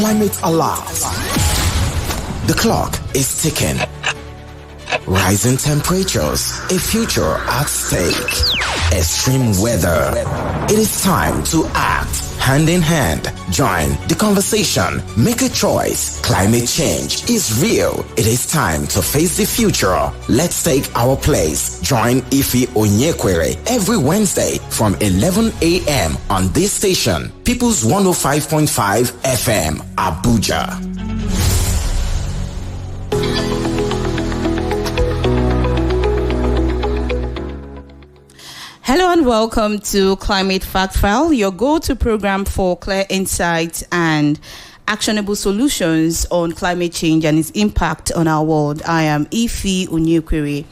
Climate Alert. The clock is ticking. Rising temperatures, a future at stake. Extreme weather. It is time to act. Hand in hand, join the conversation. Make a choice. Climate change is real. It is time to face the future. Let's take our place. Join Ife Onyekwere every Wednesday from 11 a.m. on this station, People's 105.5 FM, Abuja. Hello and welcome to Climate Fact File, your go-to program for clear insights and actionable solutions on climate change and its impact on our world. I am Ife Onyekwere,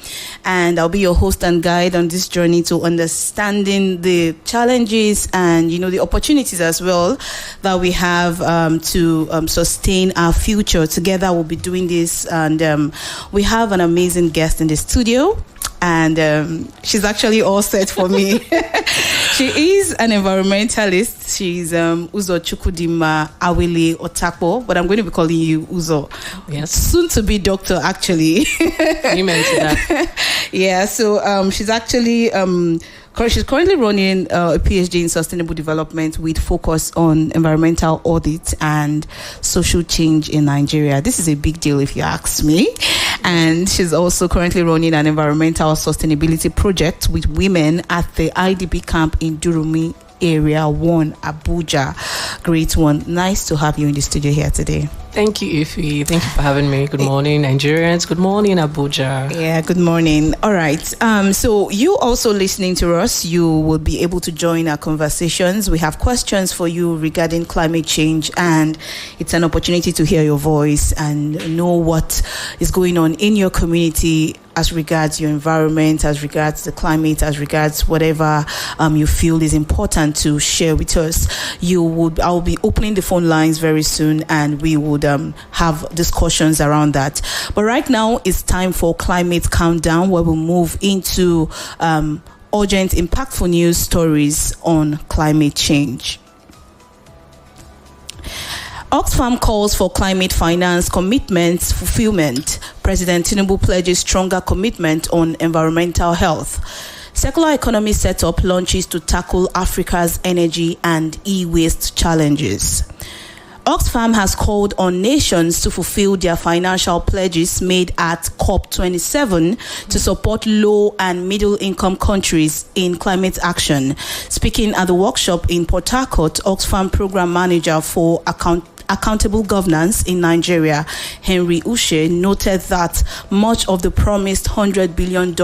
and I'll be your host and guide on this journey to understanding the challenges and, the opportunities as well that we have to sustain our future. Together we'll be doing this, and we have an amazing guest in the studio. And she's actually all set for me. She is an environmentalist. She's Uzochukwudinma A Otakpor, but I'm going to be calling you Uzo. Yes. Soon to be doctor, actually. You mentioned that. Yeah, so she's actually... she's currently running a PhD in sustainable development with focus on environmental audit and social change in Nigeria. This is a big deal if you ask me. And she's also currently running an environmental sustainability project with women at the IDP camp in Durumi Area 1, Abuja. Great one. Nice to have you in the studio here today. Thank you, Ife. Thank you for having me. Good morning, Nigerians. Good morning, Abuja. Yeah, good morning. All right. So you also listening to us, you will be able to join our conversations. We have questions for you regarding climate change, and it's an opportunity to hear your voice and know what is going on in your community as regards your environment, as regards the climate, as regards whatever you feel is important to share with us. I'll be opening the phone lines very soon, and we would have discussions around that. But right now, it's time for Climate Countdown, where we'll move into urgent, impactful news stories on climate change. Oxfam calls for climate finance commitments fulfillment. President Tinubu pledges stronger commitment on environmental health. Circular economy setup launches to tackle Africa's energy and e-waste challenges. Oxfam has called on nations to fulfill their financial pledges made at COP27 to support low and middle income countries in climate action. Speaking at the workshop in Port Harcourt, Oxfam Program Manager for Accountable Governance in Nigeria, Henry Uche, noted that much of the promised $100 billion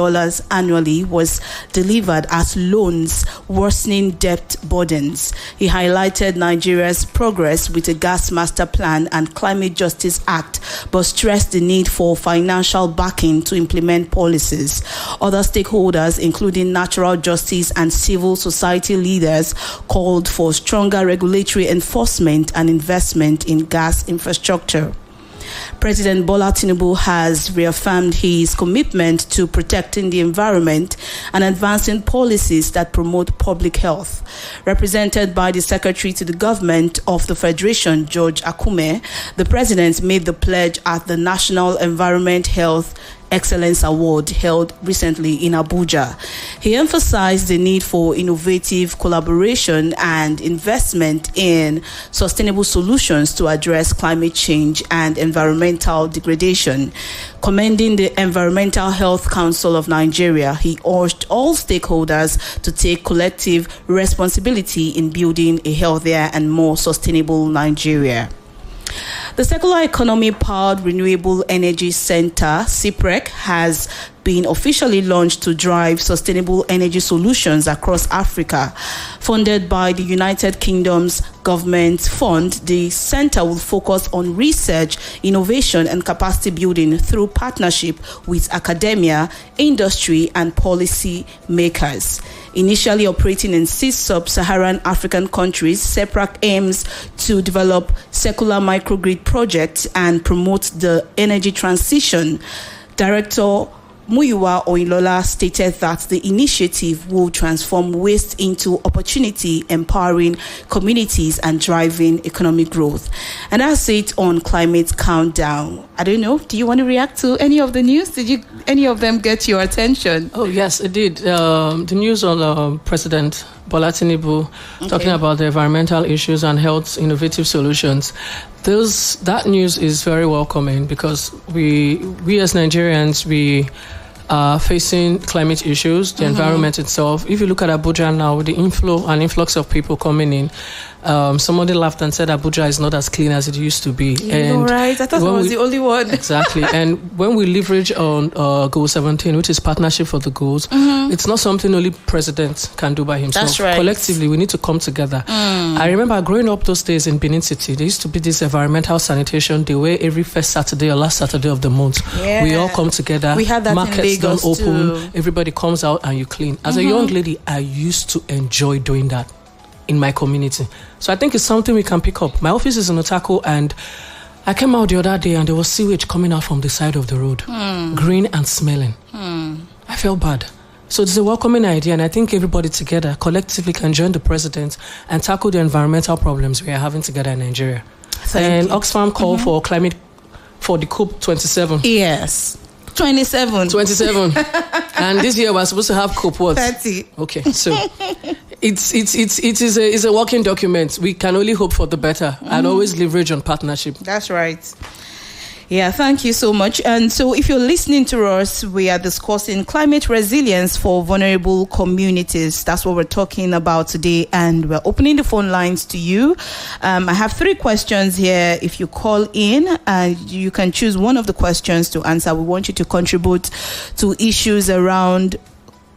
annually was delivered as loans, worsening debt burdens. He highlighted Nigeria's progress with the Gas Master Plan and Climate Justice Act, but stressed the need for financial backing to implement policies. Other stakeholders, including natural justice and civil society leaders, called for stronger regulatory enforcement and investment in gas infrastructure. President Bola Tinubu has reaffirmed his commitment to protecting the environment and advancing policies that promote public health. Represented by the Secretary to the Government of the Federation, George Akume, the President made the pledge at the National Environment Health Excellence Award held recently in Abuja. He emphasized the need for innovative collaboration and investment in sustainable solutions to address climate change and environmental degradation. Commending the Environmental Health Council of Nigeria, he urged all stakeholders to take collective responsibility in building a healthier and more sustainable Nigeria. The Circular Economy Powered Renewable Energy Center, CPREC, has been officially launched to drive sustainable energy solutions across Africa. Funded by the United Kingdom's government fund, the center will focus on research, innovation, and capacity building through partnership with academia, industry, and policy makers. Initially operating in 6 sub-Saharan African countries, CPREC aims to develop circular microgrid projects and promote the energy transition. Director Muyiwa Oilola stated that the initiative will transform waste into opportunity, empowering communities and driving economic growth. And that's it on Climate Countdown. I don't know, do you want to react to any of the news? Did any of them get your attention? Oh, yes, it did. The news on President Bola Tinubu talking about the environmental issues and health innovative solutions. That news is very welcoming because we as Nigerians, we are facing climate issues, the environment itself. If you look at Abuja now, the inflow and influx of people coming in, somebody laughed and said Abuja is not as clean as it used to be. Right. I thought I was the only one. Exactly. And when we leverage on Goal 17, which is Partnership for the Goals, it's not something only president can do by himself. That's right. Collectively, we need to come together. I remember growing up those days in Benin City, there used to be this environmental sanitation day where every first Saturday or last Saturday of the month, we all come together. We had that markets in Lagos don't open, too. everybody comes out and you clean. As a young lady, I used to enjoy doing that in my community. So I think it's something we can pick up. My office is in Otakpor, and I came out the other day and there was sewage coming out from the side of the road, green and smelling. I felt bad. So it's a welcoming idea, and I think everybody together, collectively, can join the president and tackle the environmental problems we are having together in Nigeria. And Oxfam called for climate for the COP 27. Yes. 27. And this year we're supposed to have COP what? 30. Okay, so it's a working document. We can only hope for the better and always leverage on partnership. That's right. Yeah, thank you so much. And so if you're listening to us, we are discussing climate resilience for vulnerable communities. That's what we're talking about today. And we're opening the phone lines to you. I have 3 questions here. If you call in, you can choose one of the questions to answer. We want you to contribute to issues around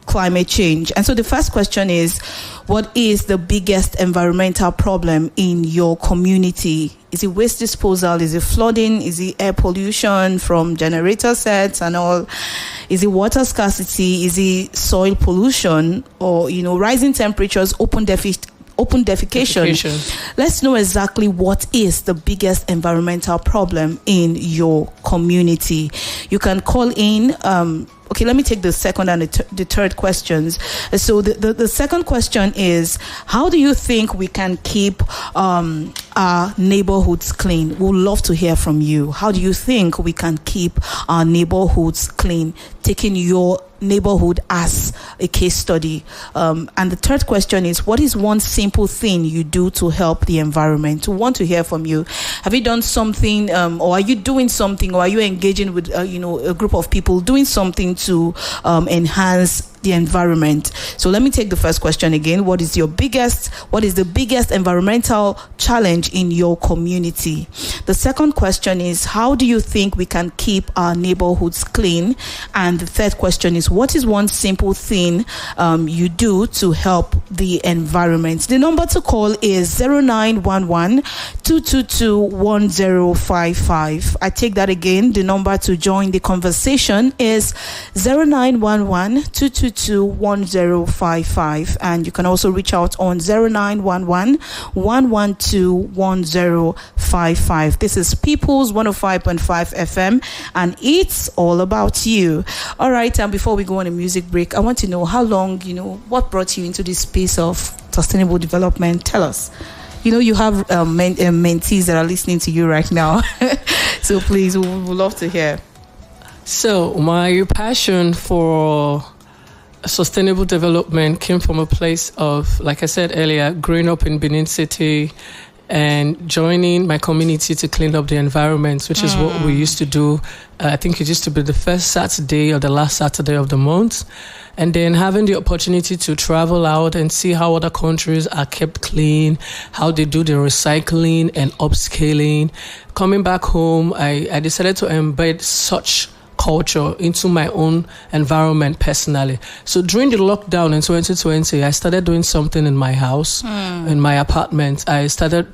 climate change. And so the first question is, what is the biggest environmental problem in your community? Is it waste disposal? Is it flooding? Is it air pollution from generator sets and all? Is it water scarcity? Is it soil pollution? Or, rising temperatures, open defecation? Let's know exactly what is the biggest environmental problem in your community. You can call in. Okay, let me take the second and the third questions. So the second question is, how do you think we can keep our neighborhoods clean? We'd love to hear from you. How do you think we can keep our neighborhoods clean? Taking your neighborhood as a case study. And the third question is, what is one simple thing you do to help the environment? We want to hear from you. Have you done something, or are you doing something, or are you engaging with a group of people doing something to enhance the environment? So let me take the first question again. What is the biggest environmental challenge in your community? The second question is, how do you think we can keep our neighborhoods clean? And the third question is, what is one simple thing you do to help the environment? The number to call is 0911-222-1055. I take that again. The number to join the conversation is 0911-222-1055. And you can also reach out on 0911-112-1055. This is People's 105.5 FM, and it's all about you. All right, and before we go on a music break, I want to know how long, what brought you into this space of sustainable development? Tell us. You have mentees that are listening to you right now. So please, we would love to hear. So my passion for sustainable development came from a place of, like I said earlier, growing up in Benin City and joining my community to clean up the environment, which is what we used to do. I think it used to be the first Saturday or the last Saturday of the month. And then having the opportunity to travel out and see how other countries are kept clean, how they do the recycling and upscaling. Coming back home, I decided to embed such culture into my own environment personally. So during the lockdown in 2020, I started doing something in my house, in my apartment. I started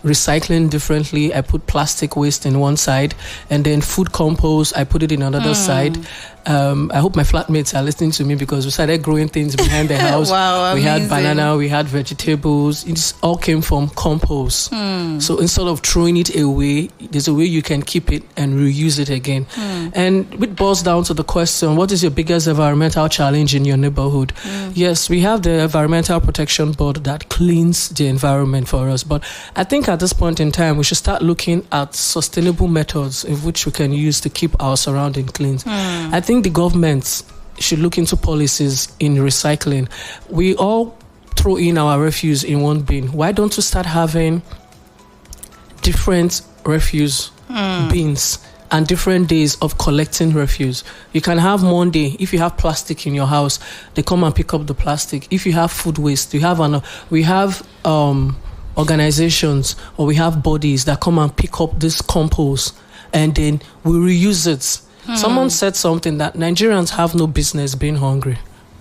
recycling differently. I put plastic waste in one side, and then food compost, I put it in another side. I hope my flatmates are listening to me, because we started growing things behind the house. Wow, we amazing. had banana, we had vegetables. It all came from compost. So instead of throwing it away, there's a way you can keep it and reuse it again. And it boils down to the question, what is your biggest environmental challenge in your neighborhood? Yes, we have the Environmental Protection Board that cleans the environment for us. But I think at this point in time, we should start looking at sustainable methods in which we can use to keep our surroundings clean. I think the government should look into policies in recycling. We all throw in our refuse in one bin. Why don't we start having different refuse bins and different days of collecting refuse? You can have Monday. If you have plastic in your house, they come and pick up the plastic. If you have food waste, we have organizations, or we have bodies that come and pick up this compost, and then we reuse it. Someone said something that Nigerians have no business being hungry.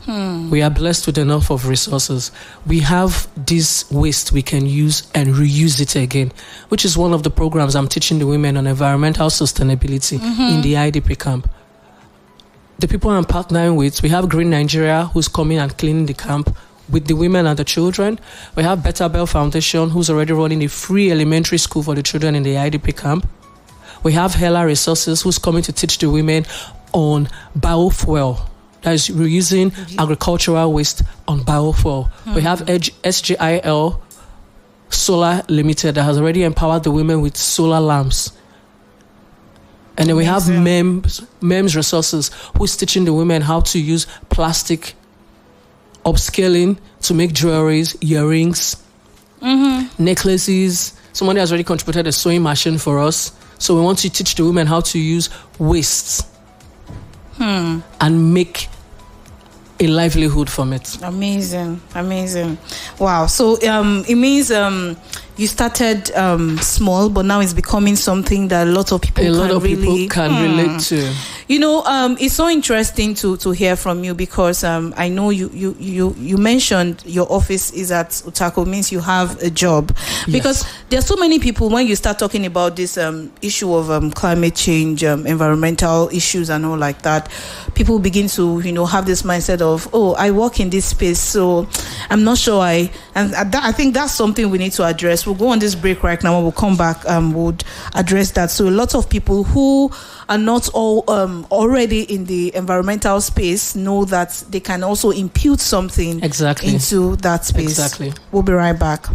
We are blessed with enough of resources. We have this waste we can use and reuse it again, which is one of the programs I'm teaching the women on environmental sustainability in the IDP camp. The people I'm partnering with, we have Green Nigeria, who's coming and cleaning the camp with the women and the children. We have Better Bell Foundation, who's already running a free elementary school for the children in the IDP camp. We have Hella Resources, who's coming to teach the women on biofuel. That is reusing agricultural waste on biofuel. We have SGIL Solar Limited that has already empowered the women with solar lamps. And then we have MEMS Resources, who's teaching the women how to use plastic upscaling to make jewelries, earrings, necklaces. Somebody has already contributed a sewing machine for us. So we want to teach the women how to use waste and make a livelihood from it. Amazing. Wow. So it means you started small, but now it's becoming something that a lot of people can relate to. You know, it's so interesting to hear from you, because I know you mentioned your office is at Otakpor, means you have a job. Yes. Because there are so many people, when you start talking about this issue of climate change, environmental issues and all like that, people begin to, have this mindset of, oh, I work in this space, so I'm not sure I think that's something we need to address. We'll go on this break right now. When we'll come back, we'll address that. So a lot of people who are not all already in the environmental space know that they can also impute something into that space. Exactly. We'll be right back.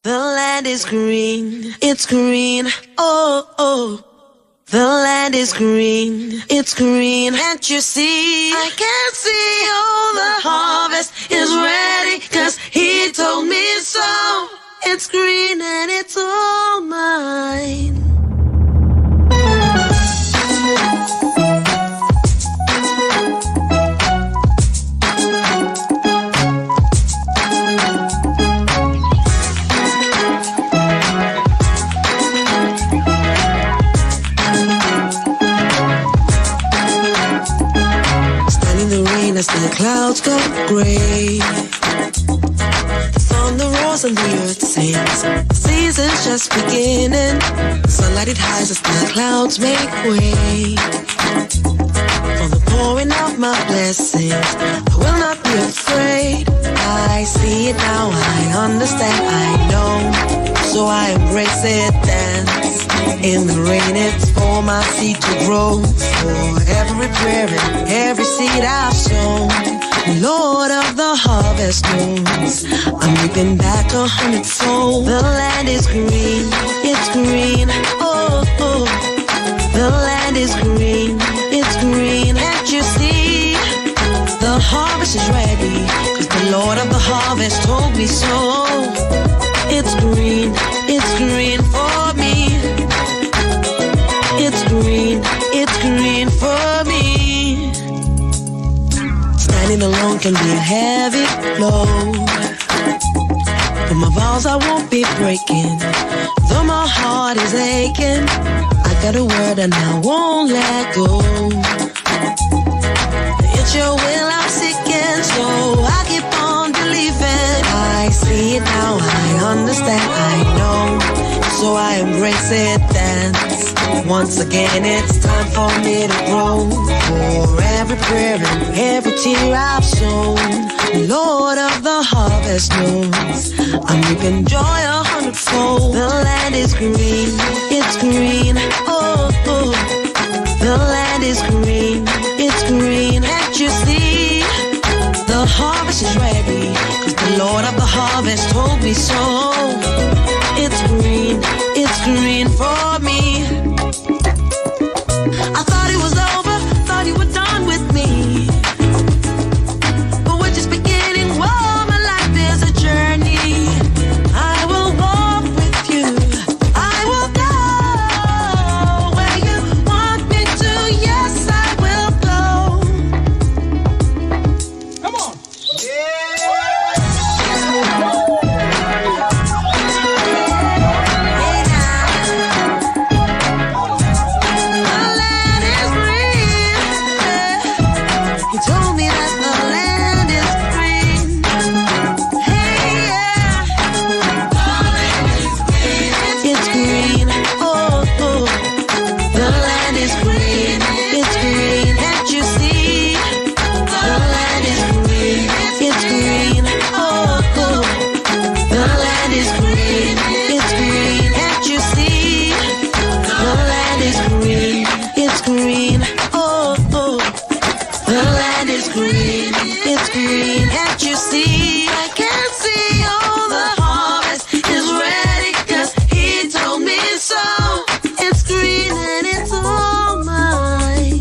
The land is green, it's green, oh, oh. The land is green, it's green, can't you see? I can see all the harvest is ready, 'cause he told me so. It's green and it's all mine. As the clouds go gray, the thunder roars and the earth sings. The season's just beginning. Sunlight it hides as the clouds make way for the pouring of my blessings. I will not be afraid. I see it now, I understand, I know. So I embrace it, dance in the rain. It's for my seed to grow, for every prayer and every seed I've sown. Lord of the harvest moons, I'm reaping back 100-fold. The land is green, it's green, oh, oh. The land is green, it's green, can't you see? The harvest is ready, 'cause the Lord of the harvest told me so. It's green for me. It's green for me. Standing alone can be a heavy load, but my vows I won't be breaking. Though my heart is aching, I got a word and I won't let go. your will I'm seeking, so I keep on believing. I see it now, I understand, I know, so I embrace it. Dance. Once again, it's time for me to grow. For every prayer and every tear I've sown, Lord of the harvest knows I'm reaping joy 100-fold. The land is green, it's green, oh, oh. The land is green, it's green. Can't you see? The harvest is ready, 'cause the Lord of the harvest told me so. It's green for me. I thought it was over, thought you were done with me, but we're just beginning. Whoa, my life is a journey. I will walk with you, I will go where you want me to. Yes, I will go. Come on. You told me that the land is green. Hey, yeah. It's green. Oh, oh. The land is green. It's green. Can't you see? The land is green. It's green. Oh, oh. The land is green. It's green. Can't you see? The land is green. It's green. Oh, oh. The land is green, it's green, can't you see? I can't see all the harvest is ready, 'cause he told me so. It's green and it's all mine.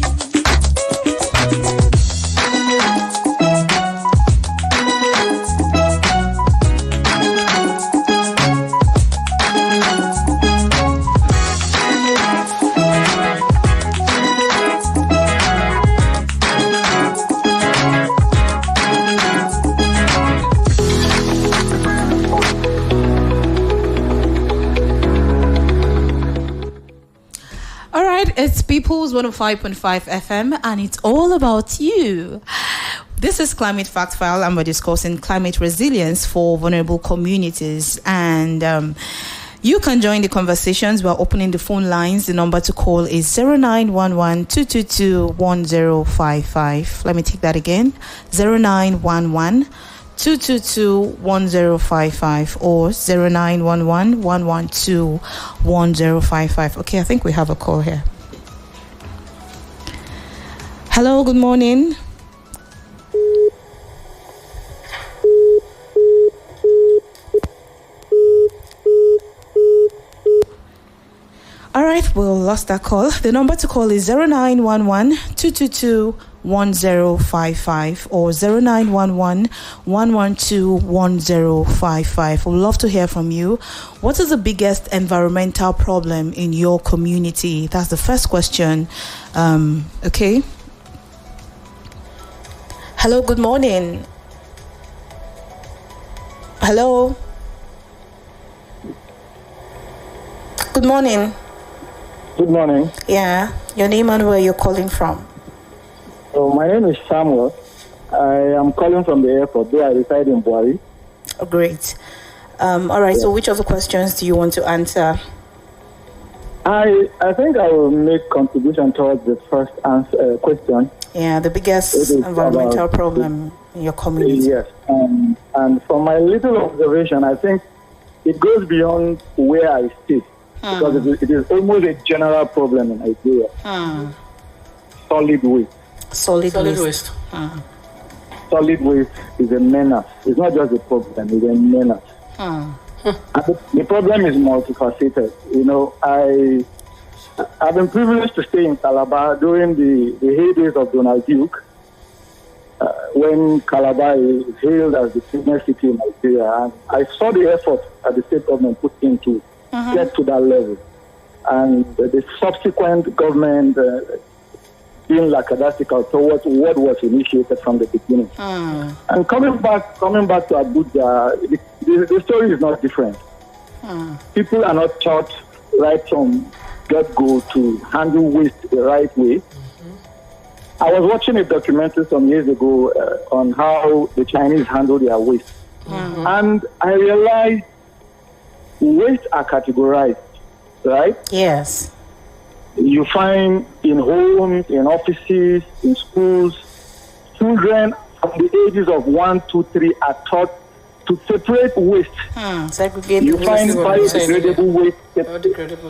All right, it's People's 105.5 FM, and it's all about you. This is Climate Fact File, and we're discussing climate resilience for vulnerable communities. And you can join the conversations. We're opening the phone lines. The number to call is 0911-222-1055. Let me take that again. 0911-222-1055 or 0911-112-1055. Okay, I think we have a call here. Hello, good morning. All right, we lost that call. The number to call is 0911-222-1055 or 0911-112-1055. We'd love to hear from you. What is the biggest environmental problem in your community? That's the first question. Okay. Hello, good morning. Hello. Good morning. Good morning. Yeah, your name and where you're calling from? So my name is Samuel. I am calling from the airport. There I reside in Buari. Oh, great. All right, so which of the questions do you want to answer? I think I will make contribution towards the first question. Yeah, the biggest environmental problem in your community. Yes, and from my little observation, I think it goes beyond where I sit. Because it is almost a general problem in Nigeria. Solid waste. Solid waste. Solid waste is a menace. It's not just a problem, it's a menace. And the problem is multifaceted. You know, I've been privileged to stay in Calabar during the heydays of Donald Duke, when Calabar is hailed as the cleanest city in Nigeria. And I saw the effort that the state government put into get to that level. And the subsequent government being lackadaisical towards what was initiated from the beginning. And coming back to Abuja, the story is not different. People are not taught right from get-go to handle waste the right way. I was watching a documentary some years ago on how the Chinese handle their waste. Mm-hmm. And I realized waste are categorized, right? Yes. You find in homes, in offices, in schools, children from the ages of 1, 2, 3 are taught to separate waste. You find biodegradable waste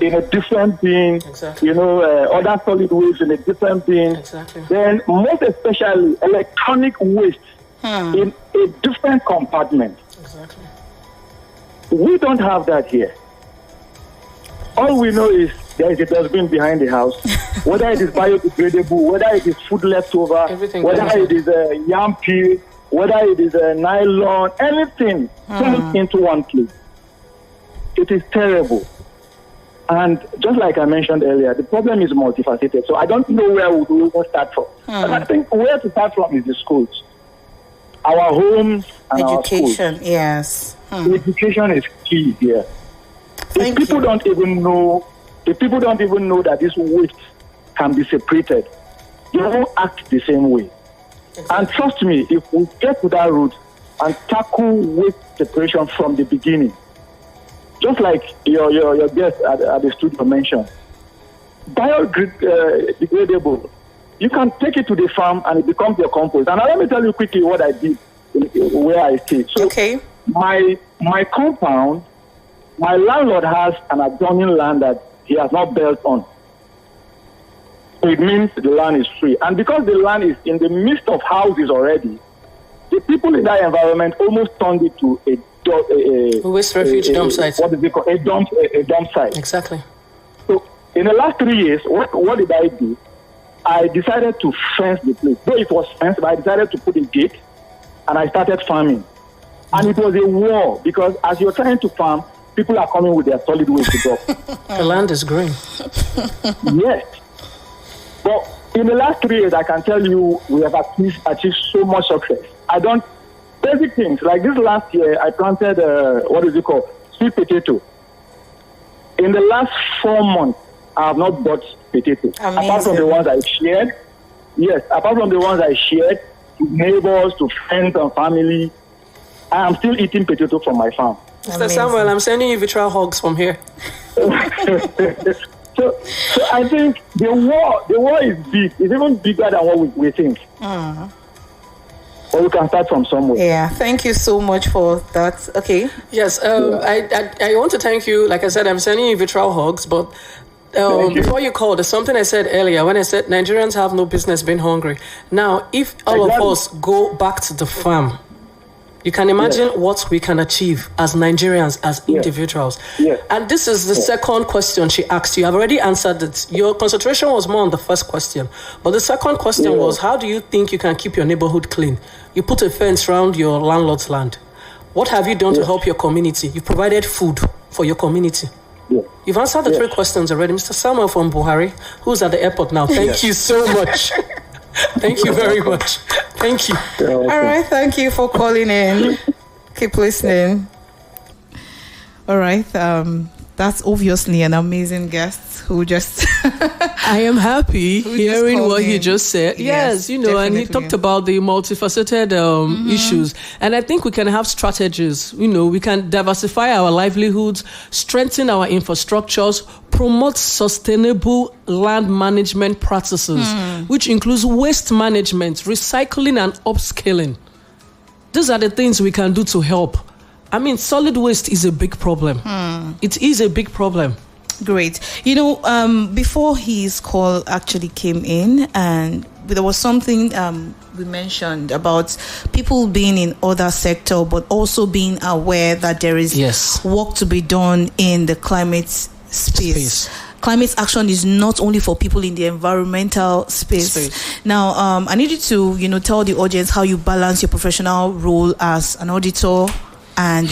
in a different bin, exactly. Other solid waste in a different bin. Exactly. Then, most especially, electronic waste in a different compartment. Exactly. We don't have that here. All we know is there is a dustbin behind the house. Whether it is biodegradable, whether it is food leftover, whether it is a yam peel, whether it is a nylon, anything comes into one place. It is terrible. And just like I mentioned earlier, the problem is multifaceted. So I don't know where we will start from. But I think where to start from is the schools. Our homes and education, our schools. Yes. Education is key here. If people don't even know that this waste can be separated, they won't act the same way. Exactly. And trust me, if we get to that route and tackle waste separation from the beginning, just like your guest at the studio mentioned, biodegradable, you can take it to the farm and it becomes your compost. And let me tell you quickly what I did where I stay. So my compound, my landlord has an adjoining land that he has not built on. So it means the land is free. And because the land is in the midst of houses already, the people in that environment almost turned it to a waste refuge dump site. What is it called? A dump site. Exactly. So in the last 3 years, what did I do? I decided to fence the place. Though it was fenced, but I decided to put a gate and I started farming. And it was a war because as you're trying to farm, people are coming with their solid waste to drop. The land is green. Yes. But in the last 3 years, I can tell you we have achieved so much success. Basic things, like this last year, I planted, sweet potato. In the last 4 months, I have not bought potato. Amazing. Apart from the ones I shared. Yes, apart from the ones I shared to neighbors, to friends and family, I am still eating potato from my farm. Mr. Samuel, I'm sending you virtual hugs from here. So I think the war is big. It's even bigger than what we think. But we can start from somewhere. Yeah, thank you so much for that. Okay. Yes, I want to thank you. Like I said, I'm sending you virtual hugs, but before you called, there's something I said earlier when I said Nigerians have no business being hungry. Now, if all of us go back to the farm, you can imagine what we can achieve as Nigerians, as individuals. Yes. And this is the second question she asked you. I've already answered it. Your concentration was more on the first question. But the second question was, how do you think you can keep your neighborhood clean? You put a fence around your landlord's land. What have you done to help your community? You provided food for your community. Yes. You've answered the 3 questions already. Mr. Samuel from Buhari, who's at the airport now. Thank you so much. Thank you very much. Thank you. All right. Thank you for calling in. Keep listening. All right. That's obviously an amazing guest who just... I am happy hearing what he just said. Yes, definitely. And he talked about the multifaceted issues. And I think we can have strategies. We can diversify our livelihoods, strengthen our infrastructures, promote sustainable land management practices, which includes waste management, recycling, and upscaling. These are the things we can do to help. I mean, solid waste is a big problem. It is a big problem. Great. Before his call actually came in, and there was something we mentioned about people being in other sector, but also being aware that there is work to be done in the climate space. Climate action is not only for people in the environmental space. Now, I need you to, tell the audience how you balance your professional role as an auditor and,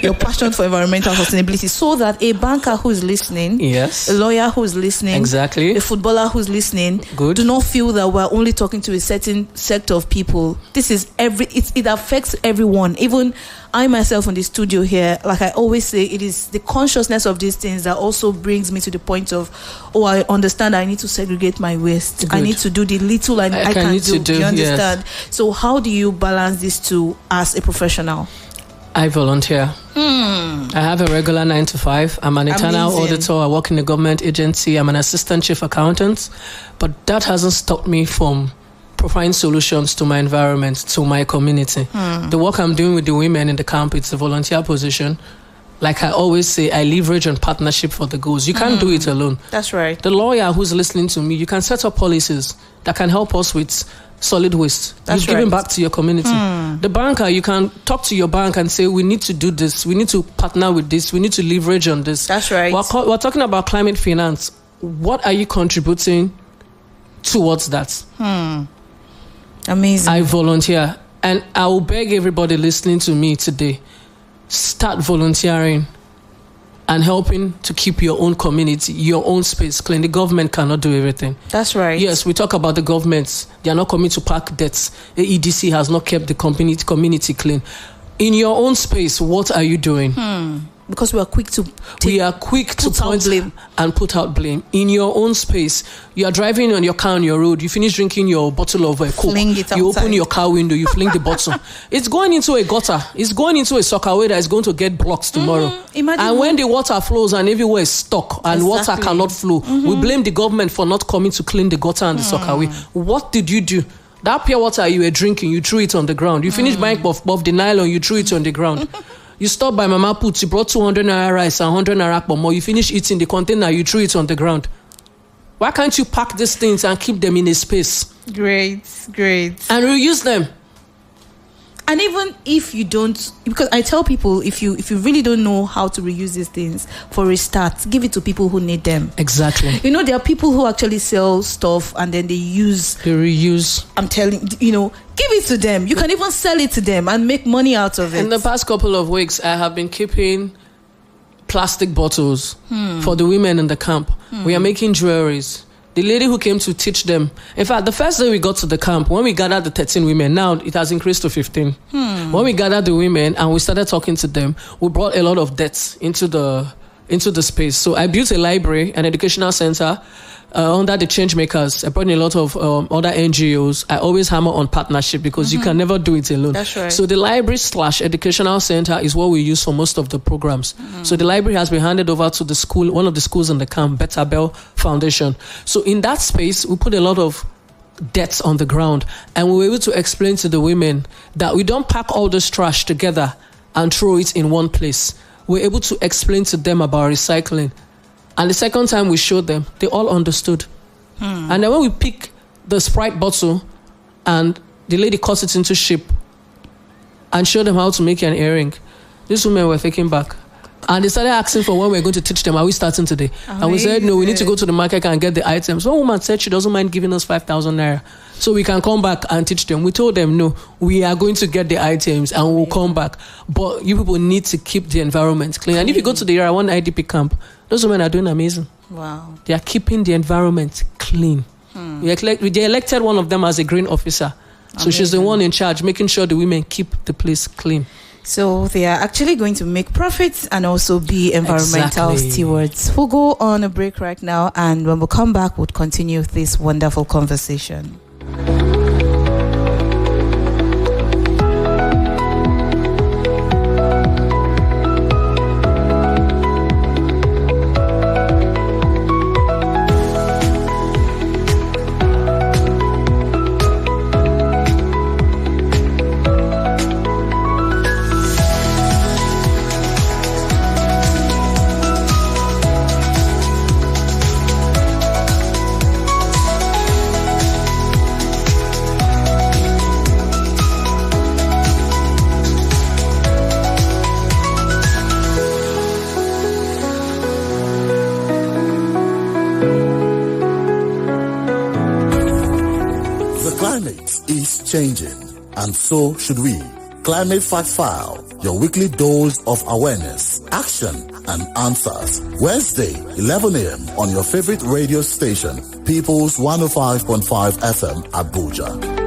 your passion for environmental sustainability, so that a banker who is listening, a lawyer who is listening, a footballer who is listening, do not feel that we're only talking to a certain sector of people. This is it affects everyone, even I myself in the studio here, like I always say, it is the consciousness of these things that also brings me to the point of, I understand I need to segregate my waste. Good. I need to do the little I can do. You understand? Yes. So how do you balance these two as a professional? I volunteer. I have a regular 9 to 5. I'm an internal auditor. I work in a government agency. I'm an assistant chief accountant. But that hasn't stopped me from providing solutions to my environment, to my community. The work I'm doing with the women in the camp, it's a volunteer position. Like I always say, I leverage on partnership for the goals. You can't do it alone. That's right. The lawyer who's listening to me, you can set up policies that can help us with solid waste. You've given back to your community. The banker, you can talk to your bank and say, we need to do this. We need to partner with this. We need to leverage on this. That's right. We're talking about climate finance. What are you contributing towards that? Amazing. I volunteer. And I will beg everybody listening to me today, start volunteering and helping to keep your own community, your own space clean. The government cannot do everything. That's right. Yes, we talk about the governments. They are not coming to pack debts. The EDC has not kept the community clean. In your own space, what are you doing? Because we are quick to point blame and put out blame. In your own space, you are driving on your car on your road. You finish drinking your bottle of Coke. Fling it you outside. Open your car window. You fling the bottle. It's going into a gutter. It's going into a soccerway that is going to get blocked tomorrow. And when the water flows and everywhere is stuck and water cannot flow, we blame the government for not coming to clean the gutter and the soccerway. What did you do? That pure water you were drinking, you threw it on the ground. You finished buying puff, the nylon, you threw it on the ground. You stopped by Mama Put, you brought 200 naira rice and 100 naira more. You finish eating the container, you threw it on the ground. Why can't you pack these things and keep them in a space? Great. And reuse them. And even if you don't, because I tell people, if you really don't know how to reuse these things, for a start, give it to people who need them. Exactly. You know, there are people who actually sell stuff and then they reuse. I'm telling give it to them. You can even sell it to them and make money out of it. In the past couple of weeks, I have been keeping plastic bottles for the women in the camp. We are making jewelries. The lady who came to teach them, in fact, the first day we got to the camp, when we gathered the 13 women, now it has increased to 15. When we gathered the women and we started talking to them, we brought a lot of debts into the space. So I built a library, an educational center, under the change makers. I brought in a lot of other NGOs. I always hammer on partnership because you can never do it alone. That's right. So the library/educational center is what we use for most of the programs. So the library has been handed over to the school, one of the schools in the camp, Better Bell Foundation. So in that space, we put a lot of debts on the ground, and we were able to explain to the women that we don't pack all this trash together and throw it in one place. We're able to explain to them about recycling. And the second time we showed them, they all understood. And then when we pick the Sprite bottle and the lady cuts it into shape and showed them how to make an earring, these women were taken back. And they started asking for when we're going to teach them. Are we starting today? Amazing. And we said, no, we need to go to the market and get the items. One woman said she doesn't mind giving us 5,000 naira so we can come back and teach them. We told them, no, we are going to get the items and we'll come back. But you people need to keep the environment clean. And if you go to the area, one IDP camp, those women are doing amazing. Wow. They are keeping the environment clean. They elected one of them as a green officer. So amazing. She's the one in charge, making sure the women keep the place clean. So they are actually going to make profits and also be environmental stewards. We'll go on a break right now, and when we come back, we'll continue this wonderful conversation. Changing, and so should we. Climate Fact File, your weekly dose of awareness, action, and answers. Wednesday, 11 a.m. on your favorite radio station, People's 105.5 FM, Abuja.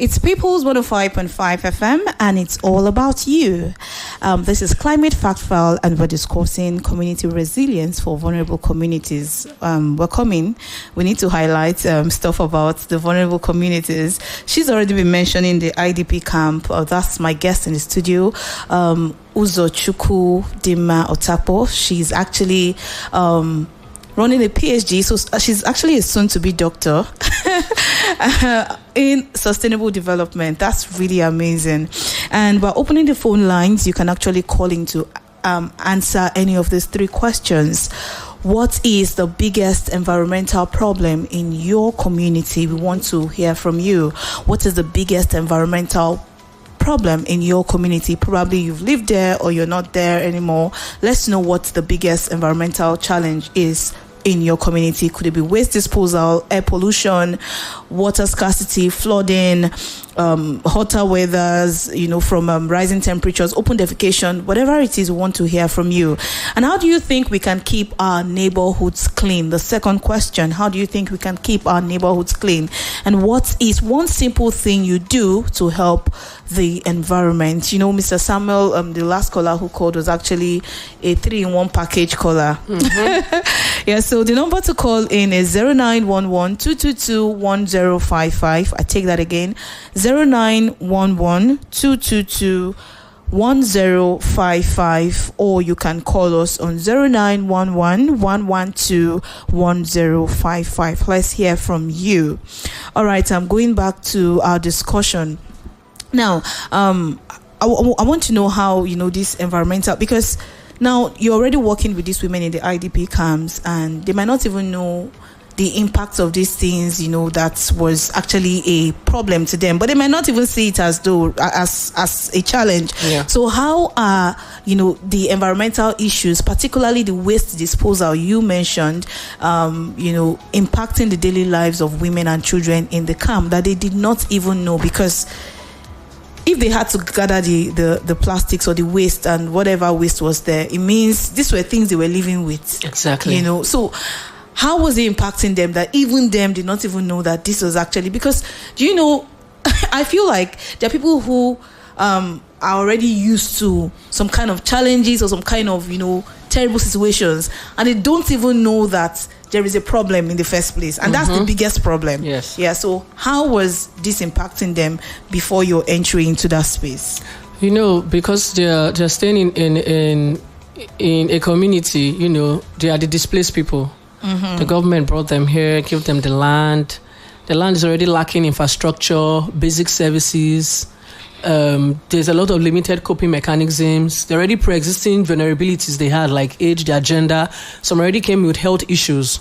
It's People's 105.5 FM, and it's all about you. This is Climate Fact File, and we're discussing community resilience for vulnerable communities. We need to highlight stuff about the vulnerable communities. She's already been mentioning the IDP camp. That's my guest in the studio, Uzochukwudinma Otakpor. She's actually running a PhD, so she's actually a soon-to-be doctor in sustainable development. That's really amazing. And we're opening the phone lines. You can actually call in to answer any of these three questions. What is the biggest environmental problem in your community? We want to hear from you. What is the biggest environmental problem in your community? Probably you've lived there or you're not there anymore. Let's know what the biggest environmental challenge is in your community. Could it be waste disposal, air pollution, water scarcity, flooding, hotter weathers, from rising temperatures, open defecation, whatever it is, we want to hear from you. And how do you think we can keep our neighborhoods clean? The second question, how do you think we can keep our neighborhoods clean? And what is one simple thing you do to help the environment? Mr. Samuel, the last caller who called was actually a 3-in-1 package caller. Mm-hmm. Yeah, so the number to call in is 0911-222-1055. I take that again, 0911-222-1055, or you can call us on 0911-112-1055. Let's hear from you. All right, I'm going back to our discussion. Now, I want to know how, this environmental, because now you're already working with these women in the IDP camps, and they might not even know the impact of these things, that was actually a problem to them, but they might not even see it as a challenge. Yeah. So how are, the environmental issues, particularly the waste disposal you mentioned, impacting the daily lives of women and children in the camp that they did not even know? Because if they had to gather the plastics or the waste and whatever waste was there, it means these were things they were living with. Exactly. So how was it impacting them that even them did not even know that this was actually, because I feel like there are people who are already used to some kind of challenges or some kind of terrible situations, and they don't even know that there is a problem in the first place, and that's the biggest problem. Yes. Yeah. So how was this impacting them before your entry into that space? Because they're staying in a community. They are the displaced people. Mm-hmm. The government brought them here, gave them the land. The land is already lacking infrastructure, basic services. There's a lot of limited coping mechanisms. There are already pre-existing vulnerabilities they had, like age, their gender. Some already came with health issues.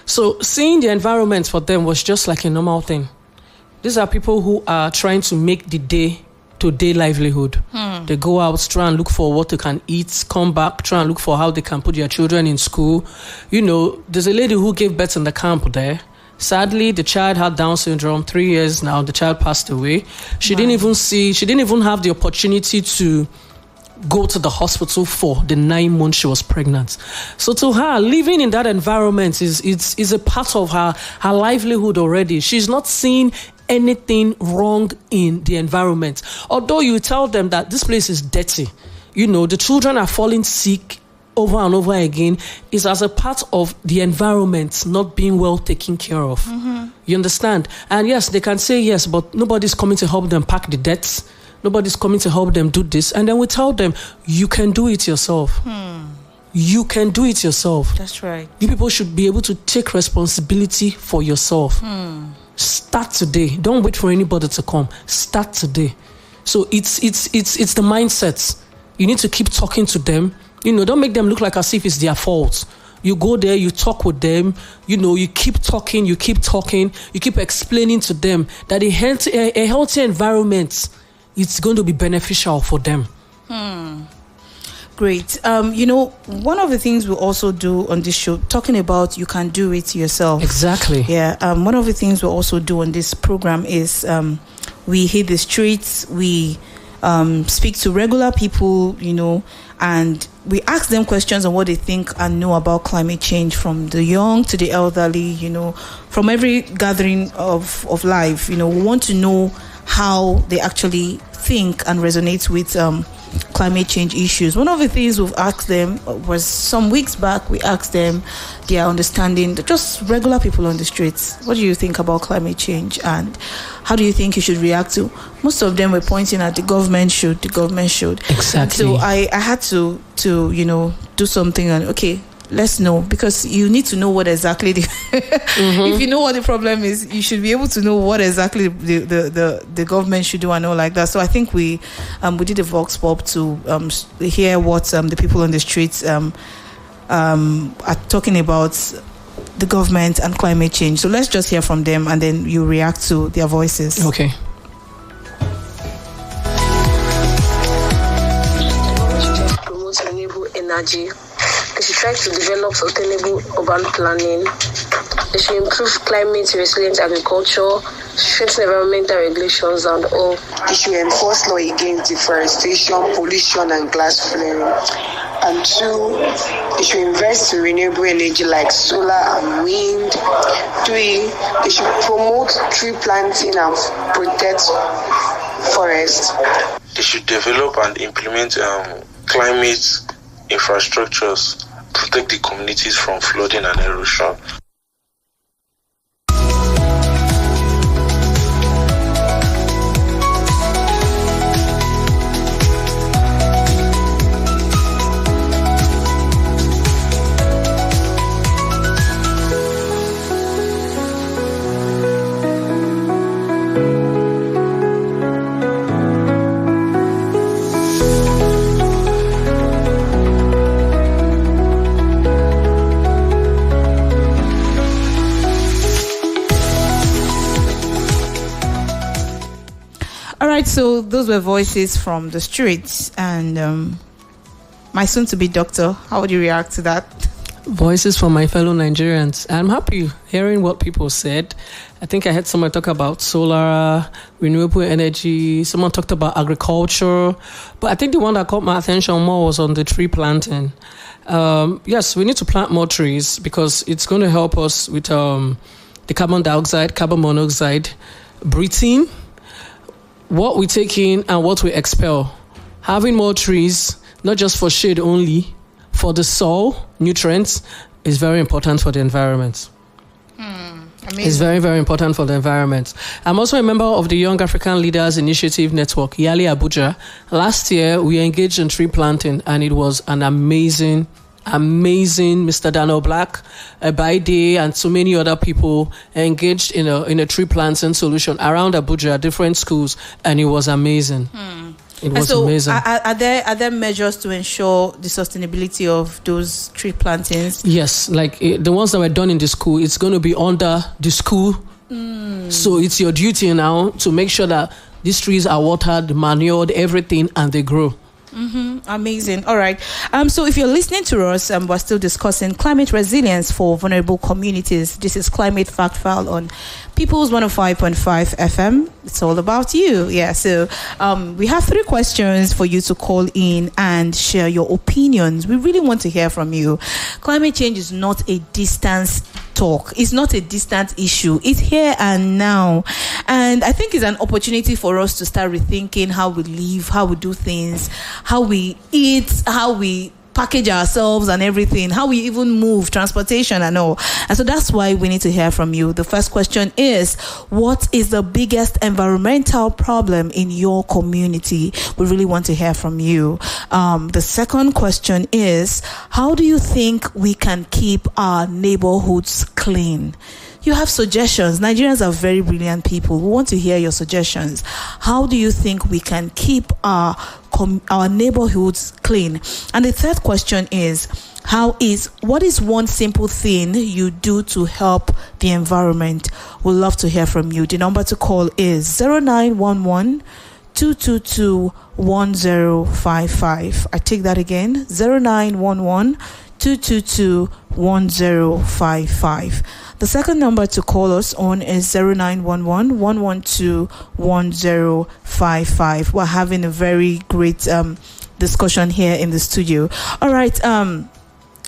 So seeing the environment for them was just like a normal thing. These are people who are trying to make the day-to-day livelihood. They go out, try and look for what they can eat, come back, try and look for how they can put their children in school. There's a lady who gave birth in the camp there. Sadly, the child had Down syndrome. 3 years now, the child passed away. She didn't even have the opportunity to go to the hospital for the 9 months she was pregnant. So to her, living in that environment is a part of her livelihood already. She's not seeing anything wrong in the environment. Although you tell them that this place is dirty, the children are falling sick over and over again, is as a part of the environment not being well taken care of. Mm-hmm. You understand? And yes, they can say yes, but nobody's coming to help them pack the debts. Nobody's coming to help them do this. And then we tell them, you can do it yourself. You can do it yourself. That's right. You people should be able to take responsibility for yourself. Start today. Don't wait for anybody to come. Start today. So it's the mindset. You need to keep talking to them. Don't make them look like as if it's their fault. You go there, you talk with them, you keep talking, you keep explaining to them that a healthy environment, it's going to be beneficial for them. Great. One of the things we also do on this show, talking about you can do it yourself. Exactly. Yeah. One of the things we also do on this program is we hit the streets, we speak to regular people, and we ask them questions on what they think and know about climate change, from the young to the elderly, from every gathering of life. We want to know how they actually think and resonate with climate change issues. One of the things we've asked them was some weeks back, we asked them their understanding, just regular people on the streets. What do you think about climate change and how do you think you should react to? Most of them were pointing at the government should. Exactly. So I had to do something and let's know, because you need to know what exactly if you know what the problem is, you should be able to know what exactly the government should do and all like that. So I think we did a vox pop to hear what the people on the streets are talking about the government and climate change. So let's just hear from them and then you react to their voices. Okay. Promote renewable energy. They should try to develop sustainable urban planning. They should improve climate resilient agriculture, strengthen environmental regulations and all. They should enforce law against deforestation, pollution and glass flaring. And 2, they should invest in renewable energy like solar and wind. 3, they should promote tree planting and protect forests. They should develop and implement climate infrastructures, protect the communities from flooding and erosion. So those were voices from the streets, and my soon-to-be doctor, how would you react to that? Voices from my fellow Nigerians. I'm happy hearing what people said. I think I heard someone talk about solar, renewable energy. Someone talked about agriculture. But I think the one that caught my attention more was on the tree planting. Yes, we need to plant more trees because it's going to help us with the carbon dioxide, carbon monoxide breathing, what we take in and what we expel. Having more trees, not just for shade only, for the soil, nutrients, is very important for the environment. It's very, very important for the environment. I'm also a member of the Young African Leaders Initiative Network, Yali Abuja. Last year, we engaged in tree planting, and it was an amazing Mr. Daniel Black, Baide, and so many other people engaged in a tree planting solution around Abuja, different schools, and it was amazing. It was amazing. Are there measures to ensure the sustainability of those tree plantings? Yes, like the ones that were done in the school, it's going to be under the school. So it's your duty now to make sure that these trees are watered, manured, everything, and they grow. Amazing. All right. So if you're listening to us, we're still discussing climate resilience for vulnerable communities. This is Climate Fact File on People's 105.5 FM. It's all about you. Yeah. So we have 3 questions for you to call in and share your opinions. We really want to hear from you. Climate change is not a distance talk. It's not a distant issue. It's here and now. And I think it's an opportunity for us to start rethinking how we live, how we do things, how we eat, how we package ourselves and everything, how we even move, transportation and all. And so that's why we need to hear from you. The first question is, what is the biggest environmental problem in your community? We really want to hear from you. The second question is, how do you think we can keep our neighborhoods clean? You have suggestions. Nigerians are very brilliant people. We want to hear your suggestions. How do you think we can keep our neighborhoods clean? And the third question is, what is one simple thing you do to help the environment? We'd love to hear from you. The number to call is 0911 222 1055. I take that again, 0911 222 1055. The second number to call us on is 0911 112 1055. We're having a very great discussion here in the studio. All right.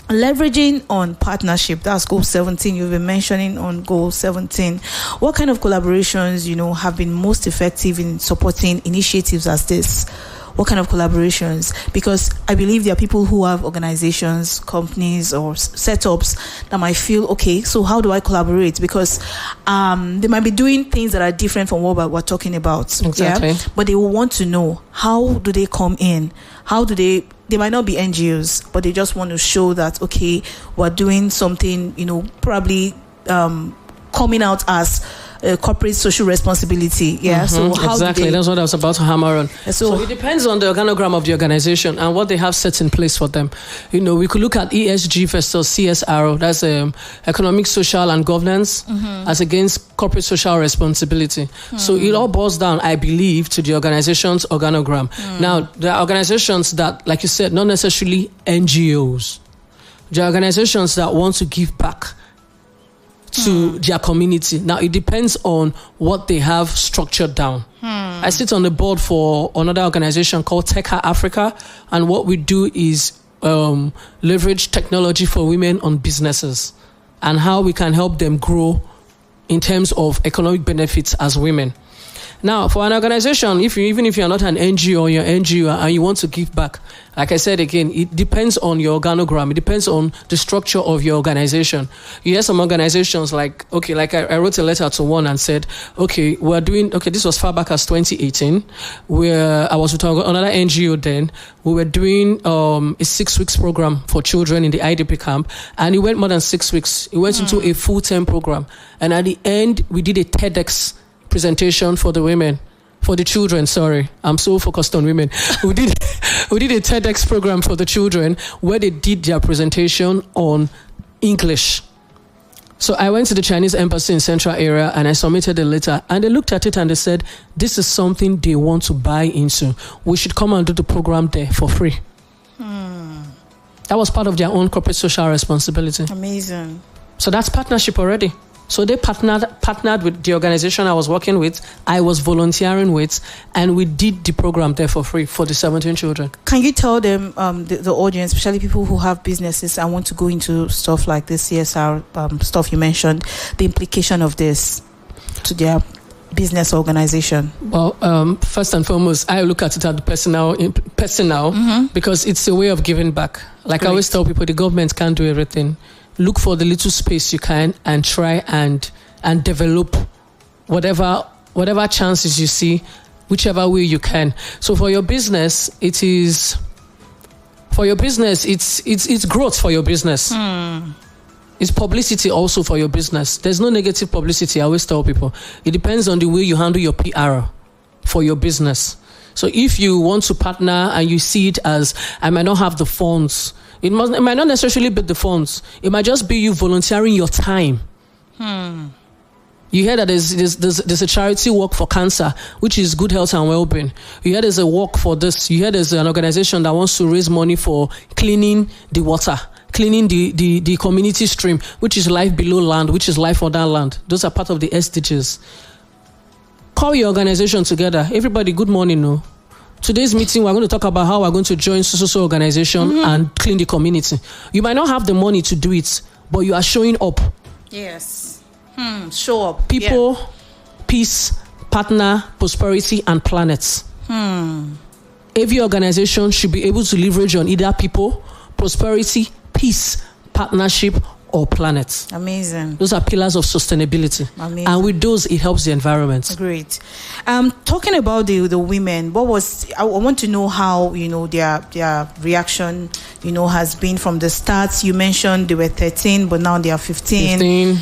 leveraging on partnership, that's goal 17. You've been mentioning on goal 17. What kind of collaborations, have been most effective in supporting initiatives as this? What kind of collaborations? Because I believe there are people who have organizations, companies, or setups that might feel, okay, so how do I collaborate? Because they might be doing things that are different from what we're talking about. Exactly. Yeah? But they will want to know, how do they come in? How do they might not be NGOs, but they just want to show that, okay, we're doing something, probably coming out as corporate social responsibility. Yeah. So how exactly, that's what I was about to hammer on. So it depends on the organogram of the organization and what they have set in place for them. We could look at ESG versus CSR. That's economic, social, and governance as against corporate social responsibility. So it all boils down, I believe, to the organization's organogram. Now, there are organizations that, like you said, not necessarily NGOs. There are organizations that want to give back to their community. Now, it depends on what they have structured down. I sit on the board for another organization called Teka Africa, and what we do is leverage technology for women on businesses and how we can help them grow in terms of economic benefits as women. Now, for an organization, even if you're not an NGO or you're an NGO and you want to give back, like I said again, it depends on your organogram. It depends on the structure of your organization. You hear some organizations like I wrote a letter to one and said, this was far back as 2018, where I was with another NGO then. We were doing a 6 weeks program for children in the IDP camp, and it went more than 6 weeks. It went into a full-term program. And at the end, we did a TEDx presentation for the children. Sorry, I'm so focused on women. We did a TEDx program for the children where they did their presentation on English. So I went to the Chinese embassy in Central area and I submitted a letter, and they looked at it and they said, this is something they want to buy into. We should come and do the program there for free. That was part of their own corporate social responsibility. Amazing. So that's partnership already. So they partnered with the organization I was working with, I was volunteering with, and we did the program there for free for the 17 children. Can you tell them, the audience, especially people who have businesses and want to go into stuff like this CSR stuff you mentioned, the implication of this to their business organization? Well, first and foremost, I look at it as personal, because it's a way of giving back. Like I always tell people, the government can't do everything. Look for the little space you can and try and develop whatever chances you see, whichever way you can. So for your business, it's growth for your business. It's publicity also for your business. There's no negative publicity. I always tell people it depends on the way you handle your PR for your business. So if you want to partner and you see it as, I might not have the funds, it might not necessarily be the funds. It might just be you volunteering your time. You hear that there's a charity work for cancer, which is good health and well-being. You hear there's a work for this. You hear there's an organization that wants to raise money for cleaning the water, cleaning the community stream, which is life below land, which is life under land. Those are part of the SDGs. Call your organization together. Everybody, good morning. No. Today's meeting, we're going to talk about how we're going to join social organization and clean the community. You might not have the money to do it, but you are showing up. Yes. Show up. People, peace, partner, prosperity, and planets. Every organization should be able to leverage on either people, prosperity, peace, partnership, or planet. Amazing. Those are pillars of sustainability. Amazing. And with those, it helps the environment. Great. Talking about the women, I want to know how, their reaction, has been from the start. You mentioned they were 13, but now they are 15.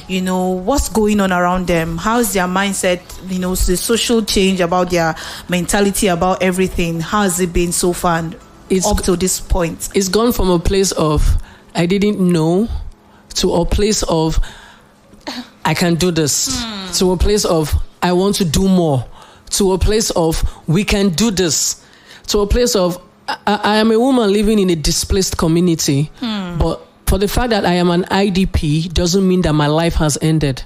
What's going on around them? How's their mindset, the social change about their mentality, about everything? How has it been so far up to this point? It's gone from a place of, I didn't know, to a place of, I can do this, to a place of, I want to do more, to a place of, we can do this, to a place of, I am a woman living in a displaced community, but for the fact that I am an IDP doesn't mean that my life has ended.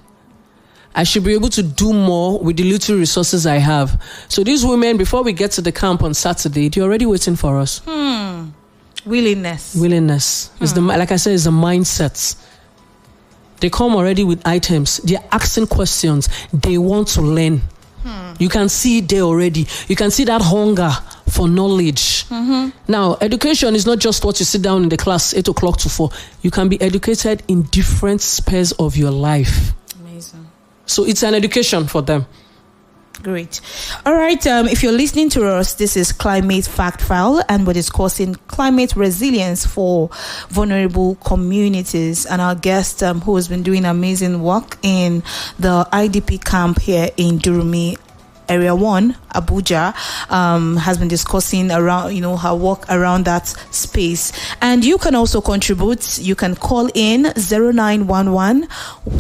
I should be able to do more with the little resources I have. So these women, before we get to the camp on Saturday, they're already waiting for us. Willingness. It's like I said, it's the mindset. They come already with items. They're asking questions. They want to learn. You can see it there already. You can see that hunger for knowledge. Now, education is not just what you sit down in the class 8 o'clock to 4. You can be educated in different spheres of your life. Amazing. So it's an education for them. Great. All right. If you're listening to us, this is Climate Fact File, and we're discussing climate resilience for vulnerable communities. And our guest, who has been doing amazing work in the IDP camp here in Durumi, Area 1, Abuja, has been discussing around, her work around that space. And you can also contribute. You can call in 0911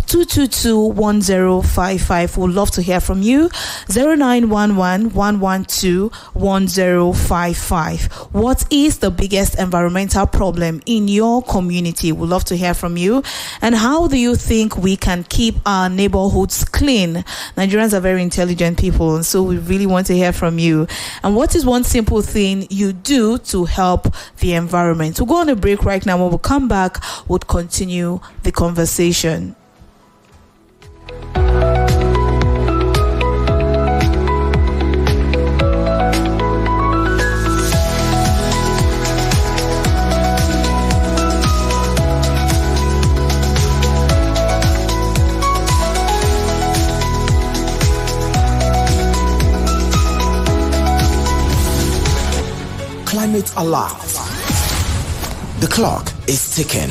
222 1055. We'd love to hear from you. 0911 112 1055. What is the biggest environmental problem in your community? We'd love to hear from you. And how do you think we can keep our neighborhoods clean? Nigerians are very intelligent people, and so we really want to hear from you. And what is one simple thing you do to help the environment? We'll go on a break right now. When we'll come back, we'll continue the conversation. Climate alert. The clock is ticking.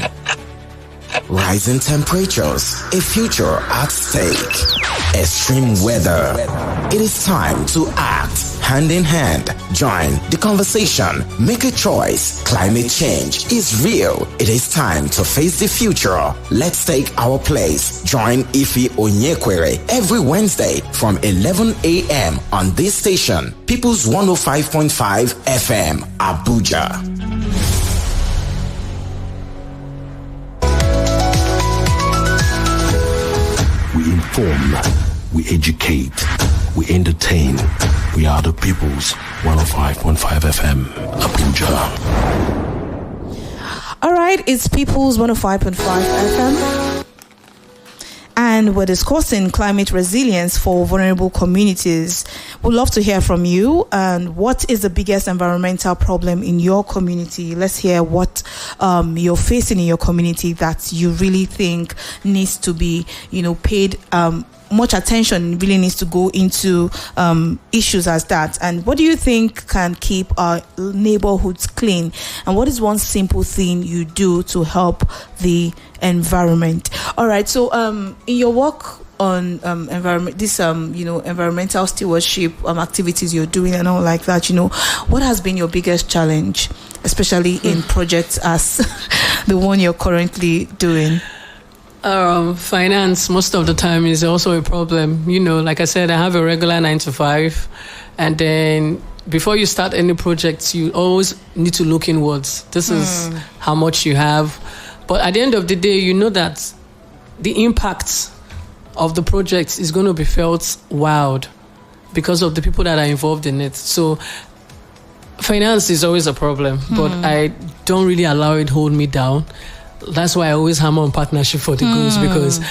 Rising temperatures, a future at stake. Extreme weather. It is time to act. Hand in hand, join the conversation. Make a choice. Climate change is real. It is time to face the future. Let's take our place. Join Ife Onyekwere every Wednesday from 11 a.m. on this station, People's 105.5 FM, Abuja. We inform, we educate, we entertain. We are the People's 105.5 FM, Abuja. All right, it's People's 105.5 FM. And we're discussing climate resilience for vulnerable communities. We'd love to hear from you. And what is the biggest environmental problem in your community? Let's hear what you're facing in your community that you really think needs to be, paid much attention, really needs to go into issues as that. And what do you think can keep our neighborhoods clean? And what is one simple thing you do to help the environment? All right. So in your work on environmental stewardship activities you're doing and all like that, what has been your biggest challenge, especially in projects as the one you're currently doing? Finance most of the time is also a problem. Like I said, I have a regular 9 to 5, and then before you start any projects, you always need to look inwards. This is how much you have. But at the end of the day, you know that the impact of the project is going to be felt wild because of the people that are involved in it. So finance is always a problem, but I don't really allow it hold me down. That's why I always hammer on partnership for the goals, because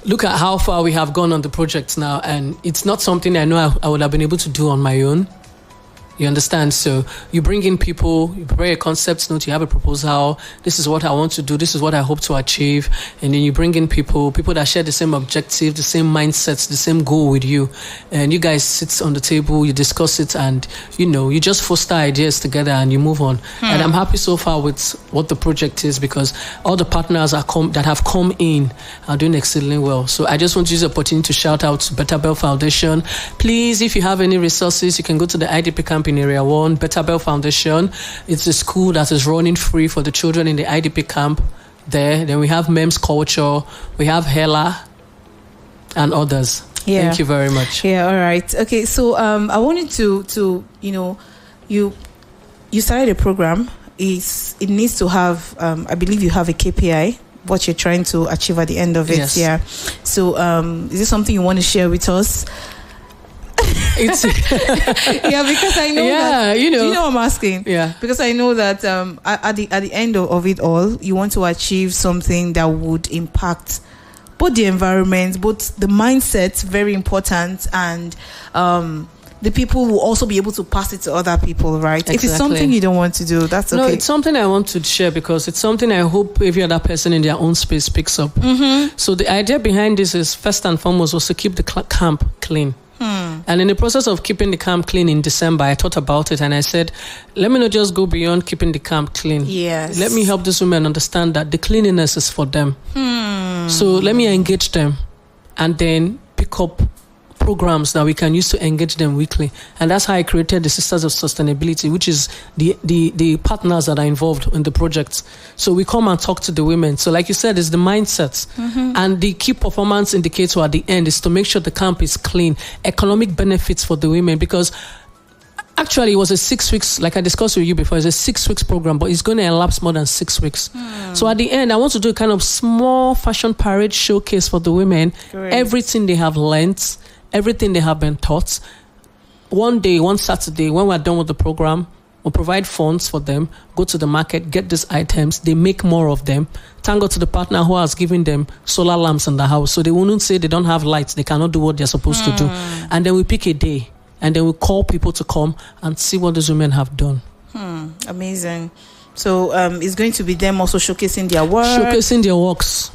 look at how far we have gone on the project now, and it's not something I know I would have been able to do on my own. You understand? So you bring in people, you prepare a concept note, you have a proposal, this is what I want to do, this is what I hope to achieve, and then you bring in people that share the same objective, the same mindsets, the same goal with you, and you guys sit on the table, you discuss it, and you just foster ideas together and you move on. And I'm happy so far with what the project is, because all the partners that have come in are doing exceedingly well. So I just want to use the opportunity to shout out to Better Bell Foundation. Please, if you have any resources, you can go to the IDP camp in Area 1, Better Bell Foundation. It's a school that is running free for the children in the IDP camp there. Then we have MEMS Culture, we have Hela, and others. Yeah. Thank you very much. Yeah, all right. Okay, so I wanted to you started a program. It needs to have, I believe you have a KPI, what you're trying to achieve at the end of it. Yes. Yeah. So is this something you want to share with us? It's yeah, because I know that. you know. Do you know what I'm asking? Yeah. Because I know that at the end of it all, you want to achieve something that would impact both the environment, both the mindset, very important, and the people will also be able to pass it to other people, right? Exactly. If it's something you don't want to do, that's okay. No, it's something I want to share because it's something I hope every other person in their own space picks up. Mm-hmm. So the idea behind this is, first and foremost, was to keep the camp clean. And in the process of keeping the camp clean in December, I thought about it and I said, let me not just go beyond keeping the camp clean. Yes. Let me help these women understand that the cleanliness is for them. So let me engage them and then pick up programs that we can use to engage them weekly. And that's how I created the Sisters of Sustainability, which is the partners that are involved in the project. So we come and talk to the women. So like you said, it's the mindset. And the key performance indicator at the end is to make sure the camp is clean. Economic benefits for the women, because actually it was a 6 weeks, like I discussed with you before, it's a 6 weeks program, but it's going to elapse more than 6 weeks. So at the end, I want to do a kind of small fashion parade showcase for the women. Great. Everything they have learned, everything they have been taught. One day, one Saturday, when we're done with the program, we'll provide funds for them, go to the market, get these items, they make more of them. Thank God to the partner who has given them solar lamps in the house, so they wouldn't say they don't have lights, they cannot do what they're supposed to do. And then we pick a day, and then we call people to come and see what these women have done. Amazing. So it's going to be them also showcasing their work. Showcasing their works.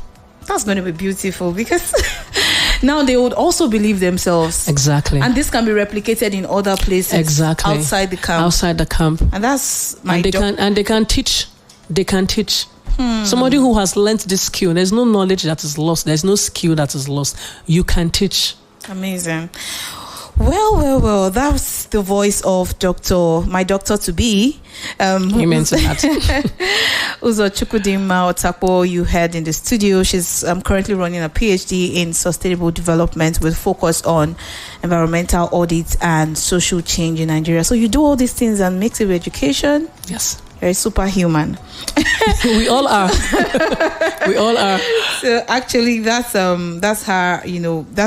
That's going to be beautiful, because now they would also believe themselves. Exactly. And this can be replicated in other places. Exactly. Outside the camp. Outside the camp. And that's my and they can teach. They can teach. Somebody who has learnt this skill, there's no knowledge that is lost. There's no skill that is lost. You can teach. Amazing. Well, that's the voice of my doctor-to-be. Amen to that. Uzochukwudinma Otakpor, you heard in the studio. She's currently running a PhD in sustainable development with focus on environmental audits and social change in Nigeria. So you do all these things and mix it with education? Yes. You're a superhuman. We all are. We all are. So actually, that's her. That's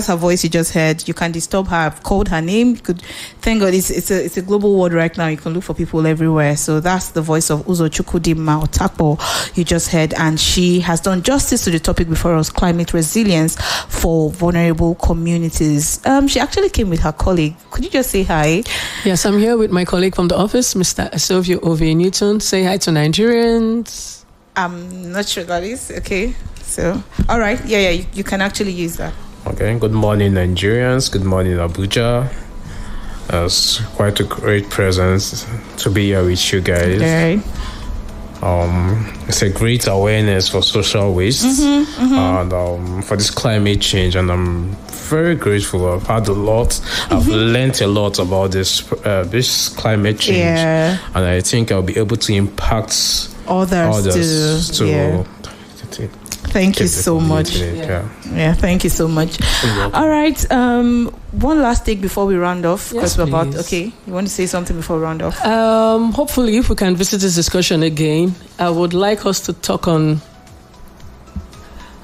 her voice you just heard. You can disturb her. I've called her name. You could, thank God, it's a global world right now. You can look for people everywhere. So that's the voice of Uzochukwudinma Otakpor you just heard, and she has done justice to the topic before us: climate resilience for vulnerable communities. She actually came with her colleague. Could you just say hi? Yes, I'm here with my colleague from the office, Mr. Asovio Ove Newton. Say hi to Nigerians. I'm not sure that is okay. So, all right, yeah, you can actually use that. Okay. Good morning, Nigerians. Good morning, Abuja. It's quite a great presence to be here with you guys. Okay. It's a great awareness for social waste and for this climate change, and I'm very grateful. I've had a lot. I've learned a lot about this climate change, and I think I'll be able to impact others to Thank you so much. Yeah, thank you so much. All right. One last thing before we round off. Yes, please. Okay. You want to say something before we round off? Hopefully, if we can visit this discussion again, I would like us to talk on.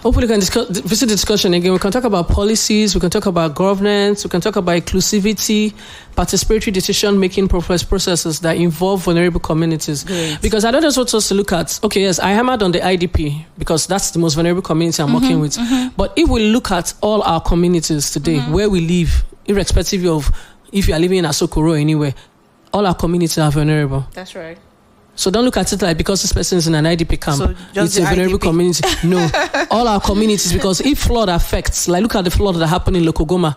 Hopefully, we can visit the discussion again. We can talk about policies. We can talk about governance. We can talk about inclusivity, participatory decision-making processes that involve vulnerable communities. Great. Because I don't just want us to look at, okay, yes, I hammered on the IDP because that's the most vulnerable community I'm working with. But if we look at all our communities today, where we live, irrespective of if you are living in Asokoro or anywhere, all our communities are vulnerable. That's right. So don't look at it like because this person is in an IDP camp, so it's a vulnerable community. No, all our communities, because if flood affects, like look at the flood that happened in Lokogoma.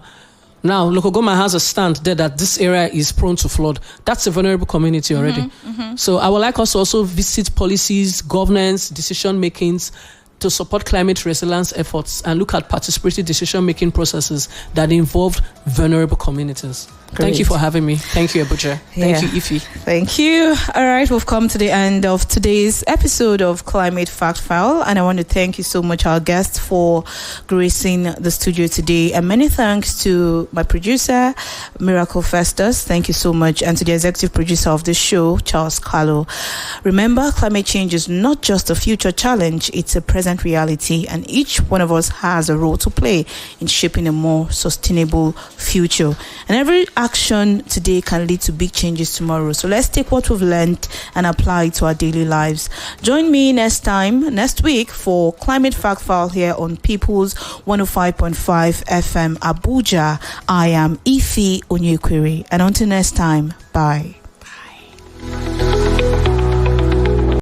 Now, Lokogoma has a stand there that this area is prone to flood. That's a vulnerable community already. So I would like us to also visit policies, governance, decision-makings to support climate resilience efforts and look at participatory decision-making processes that involve vulnerable communities. Great. Thank you for having me. Thank you, Abuja. Thank you, Ify. Thank you. All right, we've come to the end of today's episode of Climate Fact File, and I want to thank you so much, our guest, for gracing the studio today. And many thanks to my producer, Miracle Festus. Thank you so much. And to the executive producer of this show, Charles Carlo. Remember, climate change is not just a future challenge, it's a present present reality, and each one of us has a role to play in shaping a more sustainable future. And every action today can lead to big changes tomorrow. So let's take what we've learned and apply it to our daily lives. Join me next week for Climate Fact File here on People's 105.5 FM Abuja. I am Ife Onyekwere, and until next time, bye.